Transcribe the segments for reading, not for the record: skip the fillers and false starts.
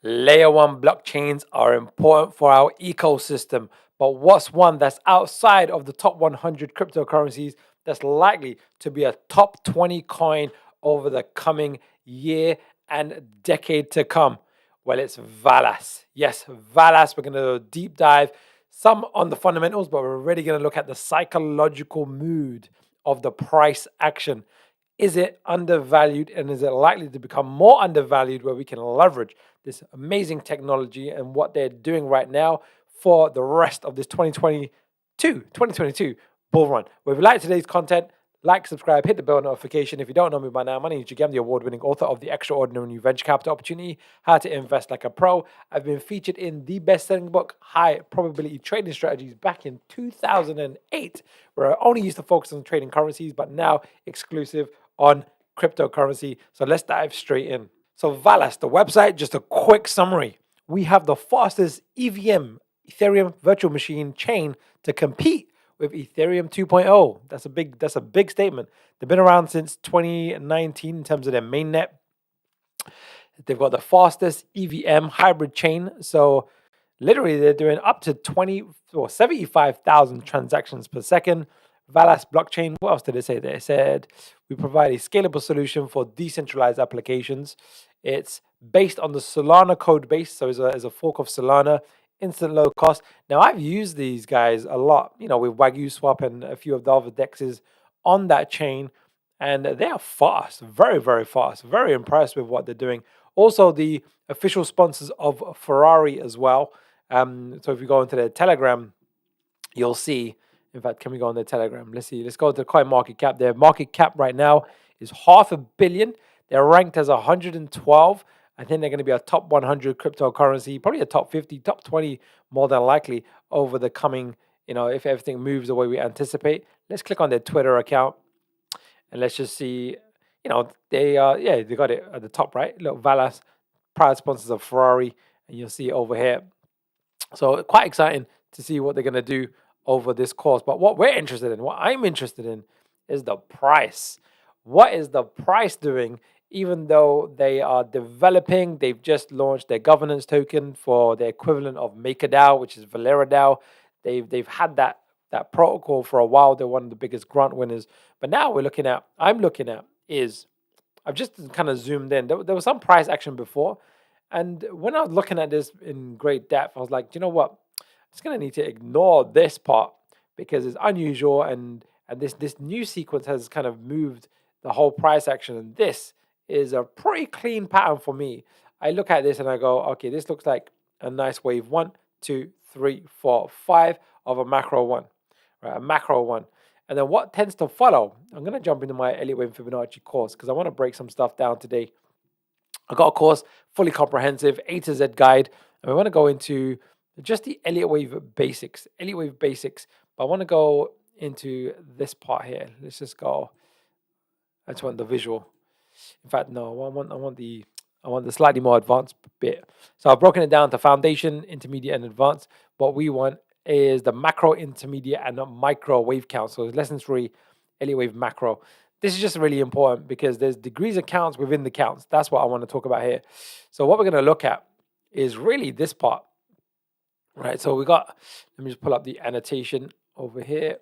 Layer 1 blockchains are important for our ecosystem, but what's one that's outside of the top 100 cryptocurrencies that's likely to be a top 20 coin over the coming year and decade to come? Well, it's Valas. Yes, Valas. We're going to deep dive some on the fundamentals, but we're really going to look at the psychological mood of the price action. Is it undervalued, and is it likely to become more undervalued where we can leverage this amazing technology and what they're doing right now for the rest of this 2022 bull run? Well, if you like today's content, like, subscribe, hit the bell notification. If you don't know me by now, my name is Jigam, the award-winning author of The Extraordinary New Venture Capital Opportunity, How to Invest Like a Pro. I've been featured in the best-selling book, High Probability Trading Strategies, back in 2008, where I only used to focus on trading currencies, but now exclusive on cryptocurrency. So let's dive straight in. So Valas, the website, just a quick summary. We have the fastest EVM, Ethereum virtual machine chain, to compete with Ethereum 2.0. That's a big statement. They've been around since 2019 in terms of their mainnet. They've got the fastest EVM hybrid chain. So literally they're doing up to 75,000 transactions per second. Valas blockchain, what else did they say? They said we provide a scalable solution for decentralized applications. It's based on the Solana code base, so it's a fork of Solana, instant low cost. Now, I've used these guys a lot, with Wagyu Swap and a few of the other dexes on that chain, and they are fast, very, very fast. Very impressed with what they're doing. Also, the official sponsors of Ferrari as well. So if you go into their Telegram, you'll see. In fact, can we go on their Telegram? Let's see. Let's go to the coin market cap. Their market cap right now is $500 million. They're ranked as 112. I think they're going to be a top 100 cryptocurrency, probably a top 50, top 20, more than likely over the coming, if everything moves the way we anticipate. Let's click on their Twitter account and let's just see, they got it at the top, right? Look, Valas, proud sponsors of Ferrari, and you'll see it over here. So quite exciting to see what they're going to do over this course. But what we're interested in, what I'm interested in, is the price. What is the price doing? Even though they are developing, they've just launched their governance token for the equivalent of MakerDAO, which is Valera DAO. They've had that protocol for a while. They're one of the biggest grant winners. But now I've just kind of zoomed in. There was some price action before. And when I was looking at this in great depth, I was like, you know what? I'm just going to need to ignore this part because it's unusual. And this new sequence has kind of moved the whole price action. And this is a pretty clean pattern for me. I look at this and I go, okay, this looks like a nice wave 1, 2, 3, 4, 5 of a macro one, right? A macro one. And then what tends to follow, I'm going to jump into my Elliott Wave Fibonacci course because I want to break some stuff down today. I got a course, fully comprehensive, A to Z guide, and we want to go into just the Elliott Wave basics. But I want to go into this part here. Let's just go. I just want the visual. In fact, no, I want the slightly more advanced bit. So I've broken it down to foundation, intermediate, and advanced. What we want is the macro, intermediate, and micro wave count. So lesson 3, Elliott Wave macro. This is just really important because there's degrees of counts within the counts. That's what I want to talk about here. So what we're going to look at is really this part, right? So let me just pull up the annotation over here.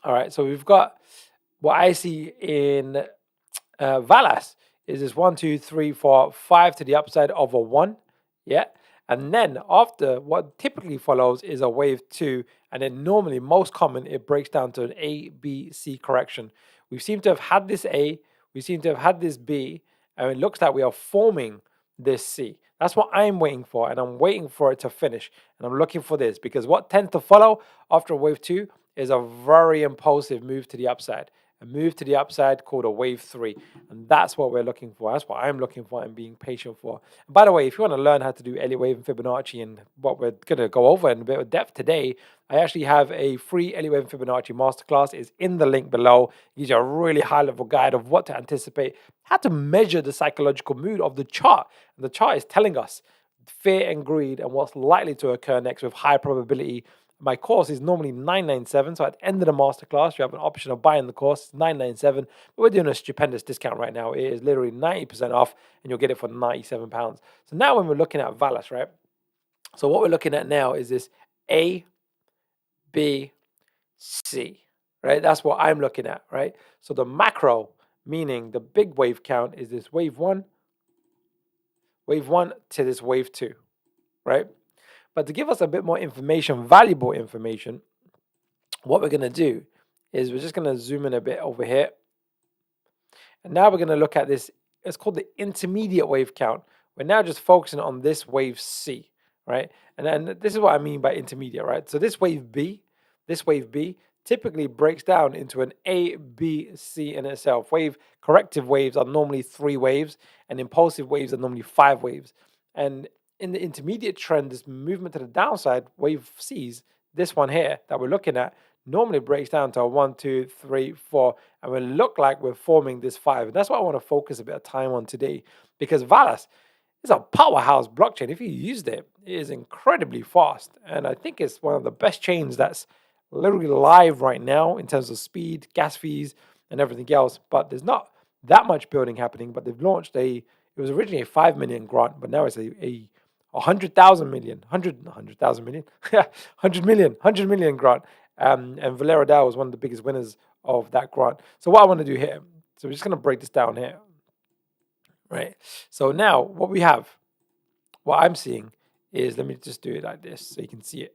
All right, so we've got what I see in Valas is this 1, 2, 3, 4, 5 to the upside of a 1, yeah? And then after, what typically follows is a wave 2, and then normally, most common, it breaks down to an A, B, C correction. We seem to have had this A, we seem to have had this B, and it looks like we are forming this C. That's what I'm waiting for, and I'm waiting for it to finish. And I'm looking for this, because what tends to follow after wave 2 is a very impulsive move to the upside. A move to the upside called a wave 3. And that's what we're looking for. That's what I'm looking for and being patient for. And by the way, if you want to learn how to do Elliott Wave and Fibonacci and what we're going to go over in a bit of depth today, I actually have a free Elliott Wave and Fibonacci masterclass. It's in the link below. It gives you a really high-level guide of what to anticipate, how to measure the psychological mood of the chart. And the chart is telling us fear and greed and what's likely to occur next with high probability my course is normally $997. So at the end of the masterclass, you have an option of buying the course, it's $997. But we're doing a stupendous discount right now. It is literally 90% off, and you'll get it for £97. So now when we're looking at Valas, right? So what we're looking at now is this A, B, C, right? That's what I'm looking at, right? So the macro, meaning the big wave count, is this wave one to this wave two, right? But to give us a bit more information, valuable information, what we're going to do is we're just going to zoom in a bit over here. And now we're going to look at this. It's called the intermediate wave count. We're now just focusing on this wave C, right? And then this is what I mean by intermediate, right? So this wave B typically breaks down into an A, B, C in itself. Corrective waves are normally 3 waves, and impulsive waves are normally 5 waves. And in the intermediate trend, this movement to the downside, wave C's, this one here that we're looking at, normally breaks down to a 1, 2, 3, 4, and will look like we're forming this 5. And that's what I want to focus a bit of time on today, because Valas is a powerhouse blockchain. If you used it, it is incredibly fast. And I think it's one of the best chains that's literally live right now in terms of speed, gas fees, and everything else. But there's not that much building happening. But they've launched it was originally a 5 million grant, but now it's a 100,000 million, 100,000 million, 100 million grant. And Valera DAO was one of the biggest winners of that grant. So what I want to do here, so we're just going to break this down here, right? So now what I'm seeing is, let me just do it like this so you can see it,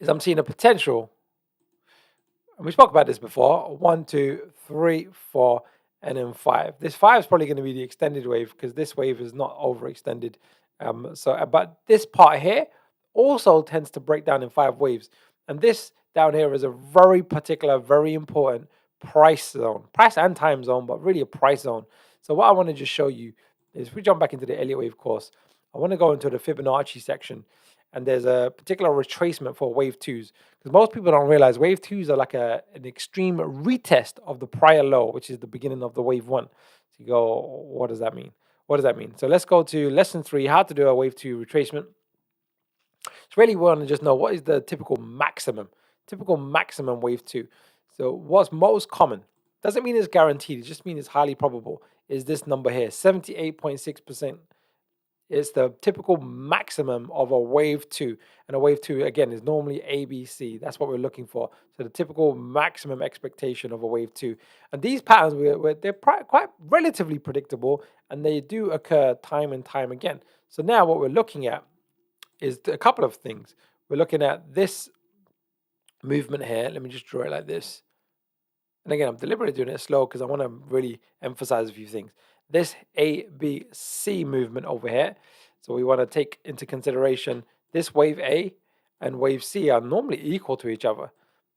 is I'm seeing a potential, and we spoke about this before, 1, 2, 3, 4, and then 5. This 5 is probably going to be the extended wave because this wave is not overextended. But this part here also tends to break down in 5 waves. And this down here is a very particular, very important price zone, price and time zone, but really a price zone. So what I want to just show you is, if we jump back into the Elliott wave course, I want to go into the Fibonacci section, and there's a particular retracement for wave 2s, because most people don't realize wave 2s are like an extreme retest of the prior low, which is the beginning of the wave 1. So you go, what does that mean? What does that mean? So let's go to lesson 3, how to do a wave 2 retracement. So really we want to just know, what is the typical maximum wave 2. So what's most common, doesn't mean it's guaranteed, it just means it's highly probable, is this number here, 78.6%. It's the typical maximum of a wave 2. And a wave 2, again, is normally ABC. That's what we're looking for. So the typical maximum expectation of a wave 2. And these patterns, they're quite relatively predictable, and they do occur time and time again. So now what we're looking at is a couple of things. We're looking at this movement here. Let me just draw it like this. And again, I'm deliberately doing it slow because I want to really emphasize a few things. This ABC movement over here. So we want to take into consideration this wave A and wave C are normally equal to each other.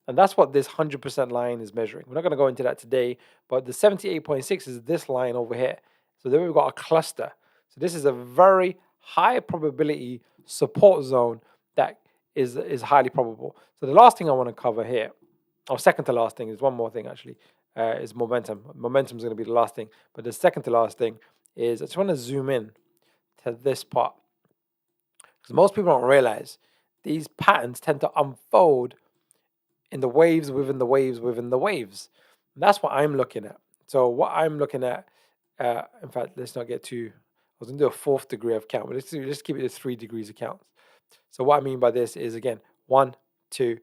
And that's what this 100% line is measuring. We're not going to go into that today, but the 78.6 is this line over here. So then we've got a cluster. So this is a very high probability support zone that is highly probable. So the last thing I want to cover here, or second to last thing, is one more thing actually, is momentum. Momentum is going to be the last thing, but the second to last thing is, I just want to zoom in to this part, because most people don't realize these patterns tend to unfold in the waves within the waves within the waves. And that's what I'm looking at. So what I'm looking at, in fact, let's not get too, I was going to do a 4th degree of count, but let's keep it at 3 degrees of counts. So what I mean by this is, again, 1, 2,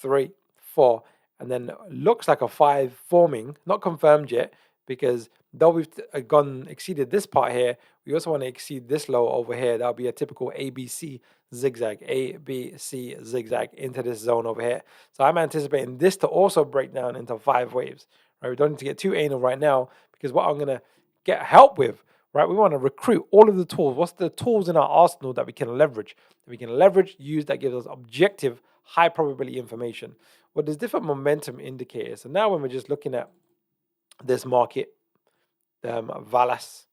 3, 4, and then looks like a 5 forming, not confirmed yet, because though we've exceeded this part here, we also want to exceed this low over here. That'll be a typical ABC zigzag, ABC zigzag into this zone over here. So I'm anticipating this to also break down into 5 waves. Right? We don't need to get too anal right now, because what I'm going to get help with, right? We want to recruit all of the tools. What's the tools in our arsenal that we can leverage? Use, that gives us objective, high probability information. Well, there's different momentum indicators. So now when we're just looking at this market, Valas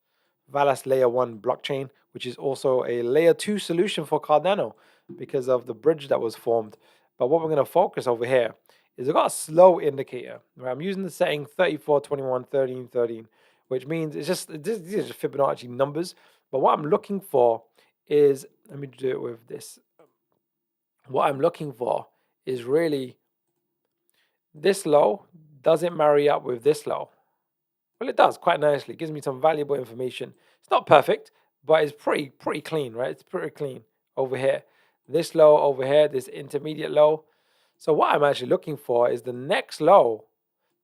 layer 1 blockchain, which is also a layer 2 solution for Cardano because of the bridge that was formed. But what we're going to focus over here is I've got a slow indicator. Right? I'm using the setting 34, 21, 13, 13, which means these are just Fibonacci numbers. But what I'm looking for is, let me do it with this. what I'm looking for is really this low. Does it marry up with this low? Well, it does quite nicely. It gives me some valuable information. It's not perfect, but it's pretty clean, right? It's pretty clean over here. This low over here, this intermediate low. So what I'm actually looking for is the next low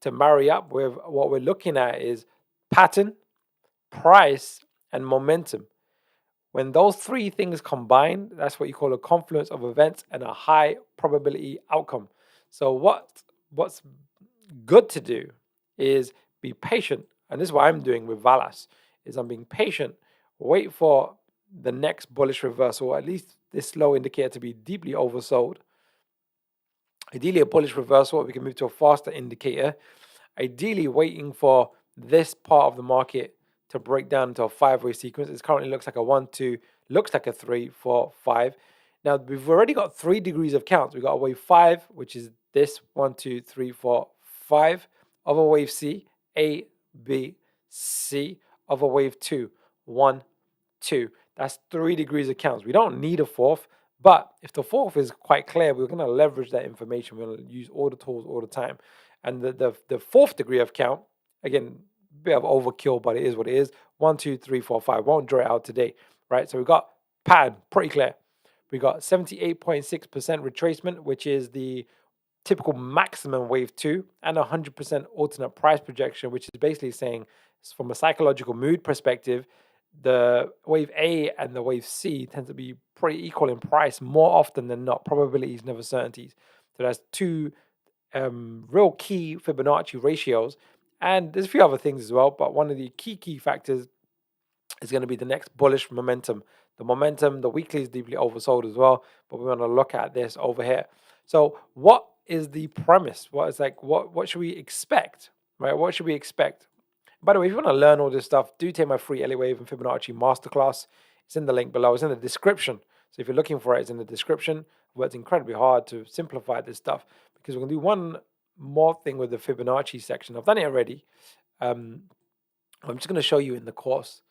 to marry up with what we're looking at is pattern, price, and momentum. When those three things combine, that's what you call a confluence of events and a high probability outcome. So what's good to do is be patient, and this is what I'm doing with Valas. Is I'm being patient, wait for the next bullish reversal, at least this low indicator to be deeply oversold. Ideally, a bullish reversal, we can move to a faster indicator. Ideally, waiting for this part of the market to break down into a five-way sequence. It currently looks like a 1, 2, looks like a 3, 4, 5. Now, we've already got 3 degrees of counts. We've got a wave 5, which is this 1, 2, 3, 4, 5 of a wave C, A, B, C of a wave 2, 1, 2. That's 3 degrees of counts. We don't need a fourth, but if the fourth is quite clear, we're going to leverage that information. We're going to use all the tools all the time. And the fourth degree of count, again, bit of overkill, but it is what it is. 1, 2, 3, 4, 5. Won't draw it out today, right? So we got pattern, pretty clear. We got 78.6% retracement, which is the typical maximum wave 2, and 100% alternate price projection, which is basically saying from a psychological mood perspective, the wave A and the wave C tend to be pretty equal in price more often than not. Probabilities, never certainties. So that's two real key Fibonacci ratios. And there's a few other things as well, but one of the key factors is going to be the next bullish momentum. The momentum, the weekly is deeply oversold as well, but we want to look at this over here. So what is the premise? What should we expect, right? What should we expect? By the way, if you want to learn all this stuff, do take my free Elliott Wave and Fibonacci Masterclass. It's in the link below. It's in the description. So if you're looking for it, it's in the description. I've worked incredibly hard to simplify this stuff because we're going to do one more thing with the Fibonacci section. I've done it already. I'm just going to show you in the course,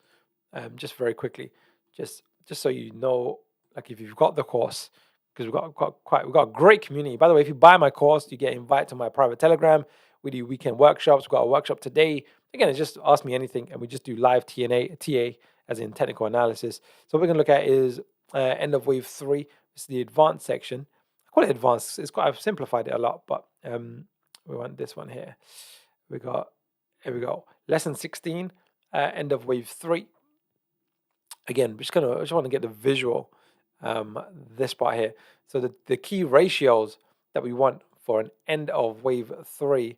just very quickly, just so you know, like if you've got the course, because we've got a great community. By the way, if you buy my course, you get invited to my private Telegram. We do weekend workshops. We've got a workshop today. Again, it's just ask me anything, and we just do live TA as in technical analysis. So what we're going to look at is end of wave 3. It's the advanced section. I call it advanced. I've simplified it a lot, but we want this one here. Here we go. Lesson 16, end of wave 3. Again, I just want to get the visual, this part here. So the key ratios that we want for an end of wave 3,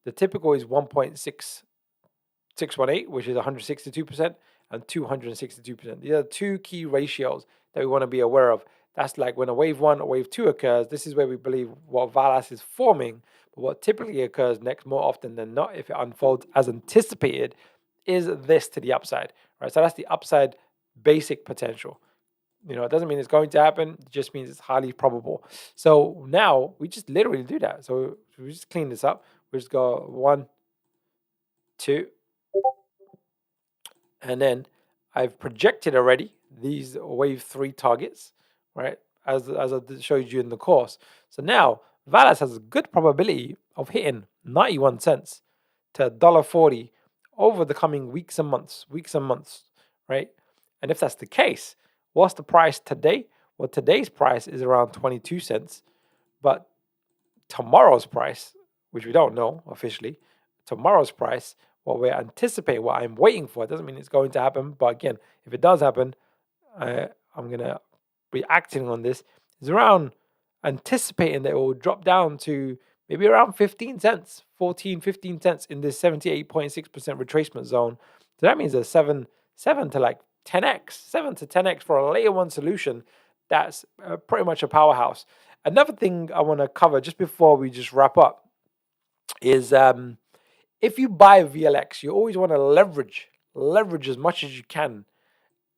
the typical is 1.618, which is 162%, and 262%. These are two key ratios that we want to be aware of. That's like when a wave 1 or wave 2 occurs, this is where we believe what Valas is forming. But what typically occurs next more often than not, if it unfolds as anticipated, is this to the upside, right? So that's the upside basic potential. It doesn't mean it's going to happen. It just means it's highly probable. So now we just literally do that. So we just clean this up. We just go 1, 2, and then I've projected already these wave 3 targets, right? As I showed you in the course. So now Valas has a good probability of hitting 91 cents to $1.40 over the coming weeks and months, right? And if that's the case, what's the price today? Well, today's price is around 22 cents, but tomorrow's price, which we don't know officially, tomorrow's price, what we're anticipating, what I'm waiting for, it doesn't mean it's going to happen, but again, if it does happen, I'm going to be acting on this, is around anticipating that it will drop down to maybe around 15 cents, 14, 15 cents in this 78.6% retracement zone. So that means a 7 to like 10x, 7 to 10x for a layer 1 solution. That's pretty much a powerhouse. Another thing I want to cover just before we just wrap up is if you buy VLX, you always want to leverage as much as you can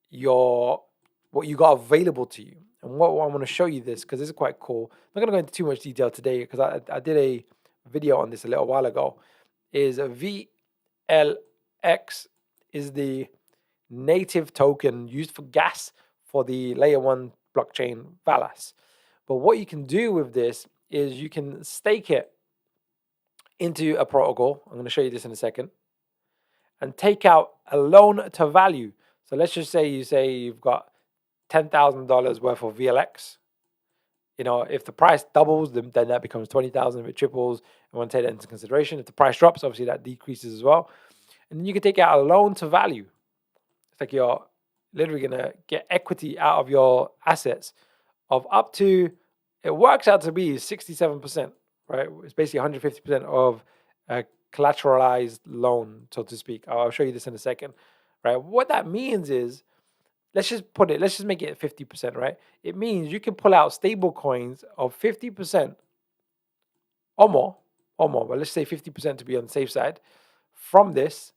what you got available to you. And what I want to show you this, because this is quite cool. I'm not going to go into too much detail today because I did a video on this a little while ago. Is a VLX is the native token used for gas for the layer 1 blockchain Valas. But what you can do with this is you can stake it into a protocol. I'm going to show you this in a second, and take out a loan to value. So let's just say you've got $10,000 worth of VLX. If the price doubles, then that becomes 20,000. If it triples, I want to take that into consideration. If the price drops, obviously that decreases as well. And then you can take out a loan to value. It's like you're literally gonna get equity out of your assets of up to, it works out to be 67%, right? It's basically 150% of a collateralized loan, so to speak. I'll show you this in a second, right? What that means is, let's just make it 50%, right? It means you can pull out stable coins of 50% or more, but let's say 50% to be on the safe side from this,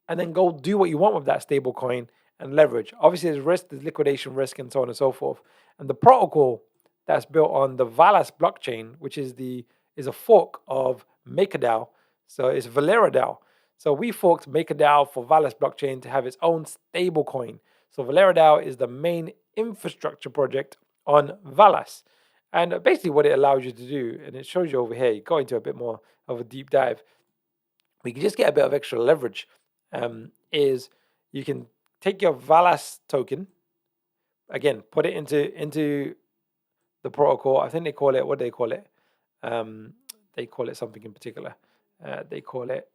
and then go do what you want with that stable coin and leverage. Obviously, there's risk, there's liquidation risk, and so on and so forth. And the protocol that's built on the Valas blockchain, which is a fork of MakerDAO. So it's Valera DAO. So we forked MakerDAO for Valas blockchain to have its own stable coin. So Valera DAO is the main infrastructure project on Valas. And basically what it allows you to do, and it shows you over here, you go into a bit more of a deep dive, we can just get a bit of extra leverage, is you can take your Valas token, again, put it into the protocol. I think they call it, what do they call it? They call it something in particular. They call it,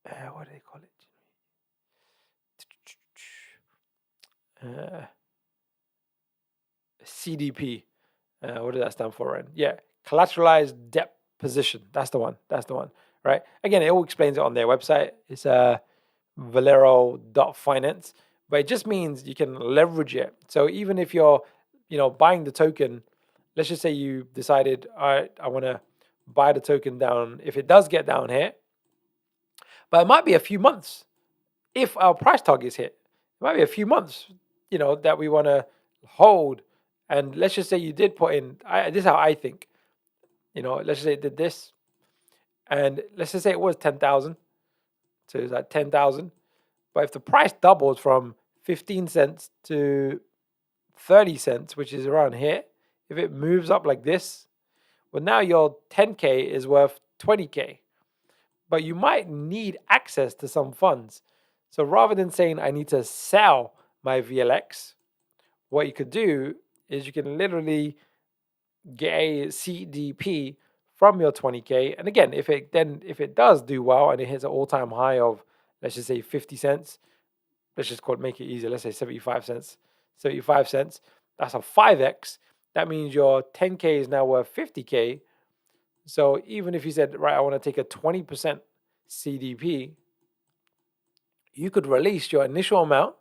what do they call it? CDP. What does that stand for, Ryan? Yeah, collateralized debt position. That's the one, right? Again, it all explains it on their website. It's valero.finance, but it just means you can leverage it. So even if you're, buying the token, let's just say you decided, all right, I want to buy the token down, if it does get down here, but it might be a few months if our price target is hit. It might be a few months, that we want to hold. And let's just say you did put in, this is how I think, let's just say it did this, and let's just say it was 10,000. So it's like 10,000. But if the price doubles from 15 cents to 30 cents, which is around here, if it moves up like this, well, now your 10K is worth 20K. But you might need access to some funds. So rather than saying I need to sell my VLX, what you could do is you can literally get a CDP from your 20K. And again, if it does do well and it hits an all-time high of, let's just say 50 cents, let's just make it easier, let's say 75 cents. That's a 5x. That means your 10K is now worth 50K. So even if you said, right, I want to take a 20% CDP, you could release your initial amount.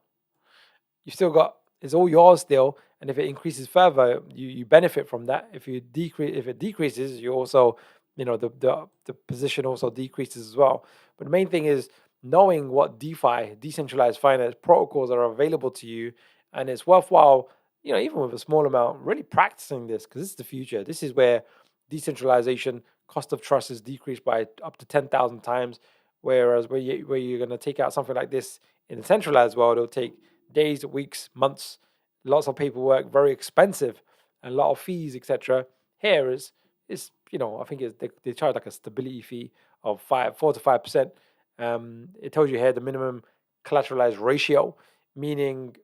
You still got, it's all yours still. And if it increases further, you benefit from that. If it decreases, you also, the position also decreases as well. But the main thing is knowing what DeFi, decentralized finance protocols, are available to you. And it's worthwhile, even with a small amount, really practicing this, because this is the future. This is where decentralization, cost of trust is decreased by up to 10,000 times. Whereas where you're going to take out something like this in the centralized world, it'll take days, weeks, months, lots of paperwork, very expensive, and a lot of fees, etc. Here is I think they charge like a stability fee of 4 to 5%. It tells you here the minimum collateralized ratio, meaning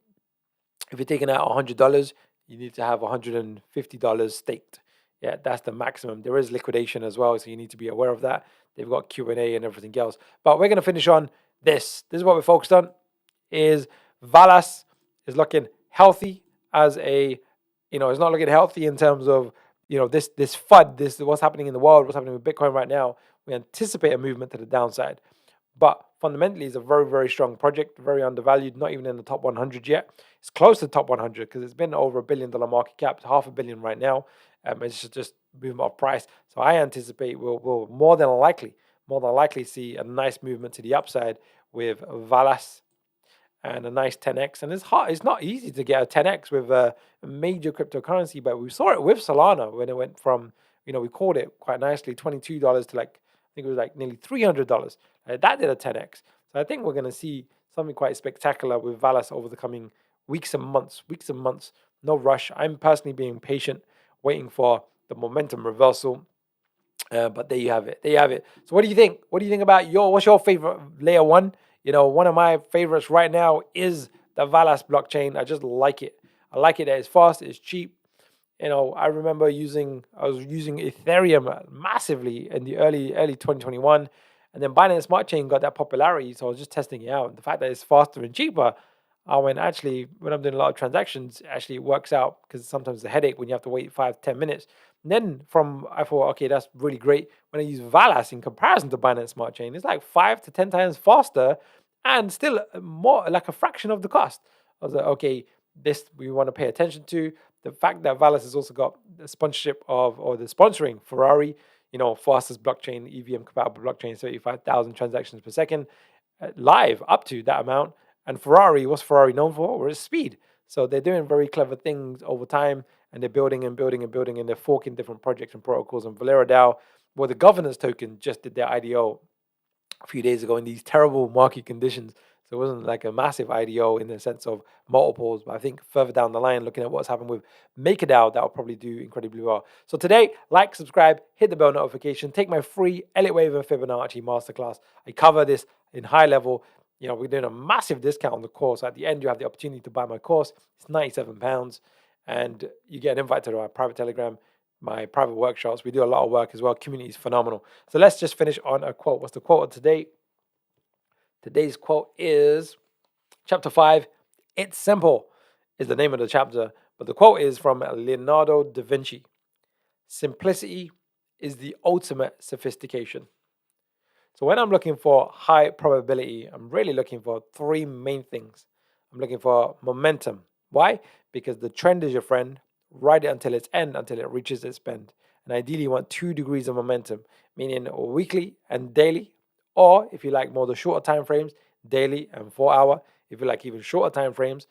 if you're taking out $100, you need to have $150 staked. Yeah, that's the maximum. There is liquidation as well, so you need to be aware of that. They've got Q&A and everything else. But we're going to finish on this. This is what we're focused on. Is Valas is looking healthy as a, it's not looking healthy in terms of, this FUD, this what's happening in the world, what's happening with Bitcoin right now. We anticipate a movement to the downside. But fundamentally, it's a very, very strong project, very undervalued, not even in the top 100 yet. It's close to the top 100 because it's been over $1 billion market cap, it's $500 million right now. It's just movement of price. So I anticipate we'll more than likely see a nice movement to the upside with Valas and a nice 10x. And it's not easy to get a 10x with a major cryptocurrency, but we saw it with Solana when it went from, we called it quite nicely, $22 to I think it was nearly $300. That did a 10x. So I think we're going to see something quite spectacular with Valas over the coming weeks and months. No rush. I'm personally being patient, waiting for the momentum reversal. But there you have it. There you have it. So what do you think? What do you think about what's your favorite layer one? One of my favorites right now is the Valas blockchain. I just like it. I like it that it's fast, it's cheap. I remember I was using Ethereum massively in the early 2021, and then Binance Smart Chain got that popularity, so I was just testing it out. And the fact that it's faster and cheaper, I went actually when I'm doing a lot of transactions, actually it works out because sometimes it's a headache when you have to wait 5-10 minutes. And then I thought, okay, that's really great. When I use Valas in comparison to Binance Smart Chain, it's like 5 to 10 times faster and still more like a fraction of the cost. I was like, okay, this we want to pay attention to. The fact that Valis has also got the sponsorship or the sponsoring Ferrari, fastest blockchain, EVM compatible blockchain, 35,000 transactions per second, live up to that amount. And Ferrari, what's Ferrari known for? Well, it's speed. So they're doing very clever things over time, and they're building and building and building, and they're forking different projects and protocols. And Valera DAO, well, the governance token just did their IDO a few days ago in these terrible market conditions. So it wasn't like a massive IDO in the sense of multiples, but I think further down the line, looking at what's happened with MakerDAO, that will probably do incredibly well. So today, like, subscribe, hit the bell notification, take my free Elliott Wave and Fibonacci Masterclass. I cover this in high level. We're doing a massive discount on the course. At the end, you have the opportunity to buy my course. It's £97, and you get an invite to my private Telegram, my private workshops. We do a lot of work as well. Community is phenomenal. So let's just finish on a quote. What's the quote of today? Today's quote is chapter 5. It's simple is the name of the chapter, but the quote is from Leonardo da Vinci. Simplicity is the ultimate sophistication. So when I'm looking for high probability, I'm really looking for three main things. I'm looking for momentum. Why? Because the trend is your friend. Ride it until its end, until it reaches its bend. And ideally, you want 2 degrees of momentum, meaning weekly and daily. Or if you like more the shorter time frames, daily and 4 hour. If you like even shorter time frames,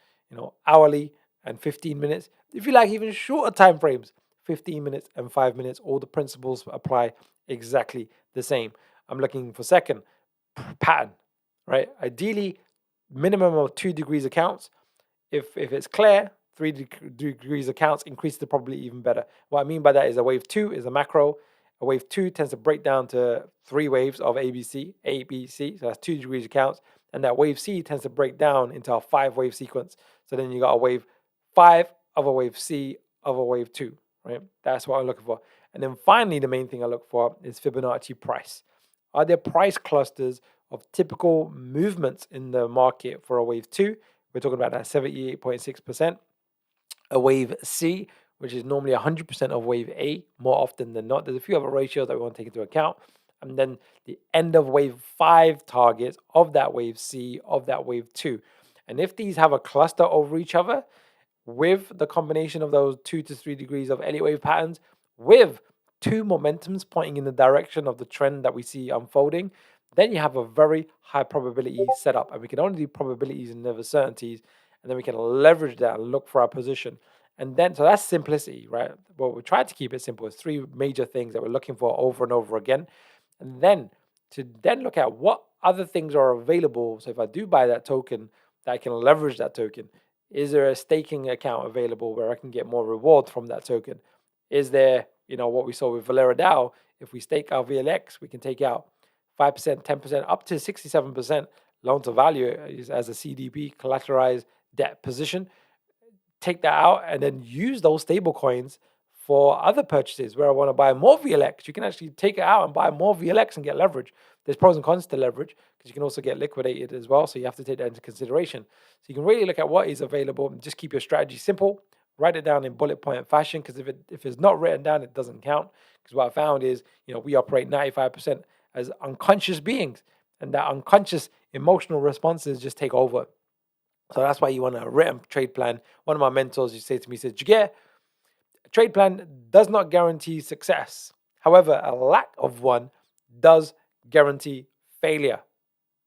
hourly and 15 minutes. If you like even shorter time frames, 15 minutes and 5 minutes, all the principles apply exactly the same. I'm looking for second pattern, right? Ideally, minimum of 2 degrees accounts. If it's clear, 3 degrees accounts, increase the probability even better. What I mean by that is a wave 2 is a macro. A wave 2 tends to break down to 3 waves of ABC, A, B, C. So that's 2 degrees accounts. And that wave C tends to break down into a 5-wave sequence. So then you got a wave 5 of a wave C of a wave 2, right? That's what I'm looking for. And then finally, the main thing I look for is Fibonacci price. Are there price clusters of typical movements in the market for a wave 2? We're talking about that 78.6%. A wave C, which is normally 100% of wave A, more often than not. There's a few other ratios that we want to take into account. And then the end of wave 5 targets of that wave C, of that wave 2. And if these have a cluster over each other, with the combination of those 2 to 3 degrees of Elliott wave patterns, with 2 momentums pointing in the direction of the trend that we see unfolding, then you have a very high probability setup. And we can only do probabilities and never certainties. And then we can leverage that and look for our position. And then, so that's simplicity, right? Well, we try to keep it simple. It's 3 major things that we're looking for over and over again. And then to then look at what other things are available. So if I do buy that token, that I can leverage that token. Is there a staking account available where I can get more reward from that token? Is there, what we saw with Valera DAO, if we stake our VLX, we can take out 5%, 10%, up to 67% loan to value as a CDP, collateralized debt position. Take that out and then use those stable coins for other purchases where I want to buy more VLX. You can actually take it out and buy more VLX and get leverage. There's pros and cons to leverage because you can also get liquidated as well. So you have to take that into consideration. So you can really look at what is available and just keep your strategy simple. Write it down in bullet point fashion because if it's not written down, it doesn't count. Because what I found is, we operate 95% as unconscious beings, and that unconscious emotional responses just take over. So that's why you want a written trade plan. One of my mentors used to say to me, he said, Jagir, a trade plan does not guarantee success. However, a lack of one does guarantee failure.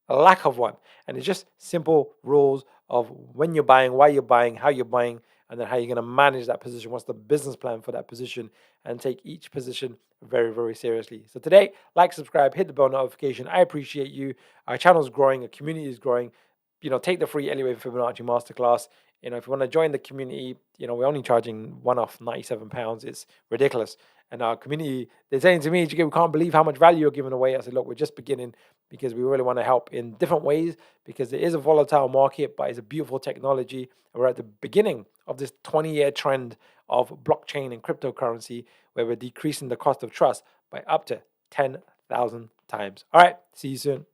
A lack of one. And it's just simple rules of when you're buying, why you're buying, how you're buying, and then how you're going to manage that position. What's the business plan for that position? And take each position very, very seriously. So today, like, subscribe, hit the bell notification. I appreciate you. Our channel is growing. Our community is growing. take the free Elevate Fibonacci Masterclass. If you want to join the community, we're only charging one off £97. It's ridiculous. And our community, they're saying to me, "JK, we can't believe how much value you're giving away." I said, look, we're just beginning because we really want to help in different ways because it is a volatile market, but it's a beautiful technology. We're at the beginning of this 20-year trend of blockchain and cryptocurrency where we're decreasing the cost of trust by up to 10,000 times. All right, see you soon.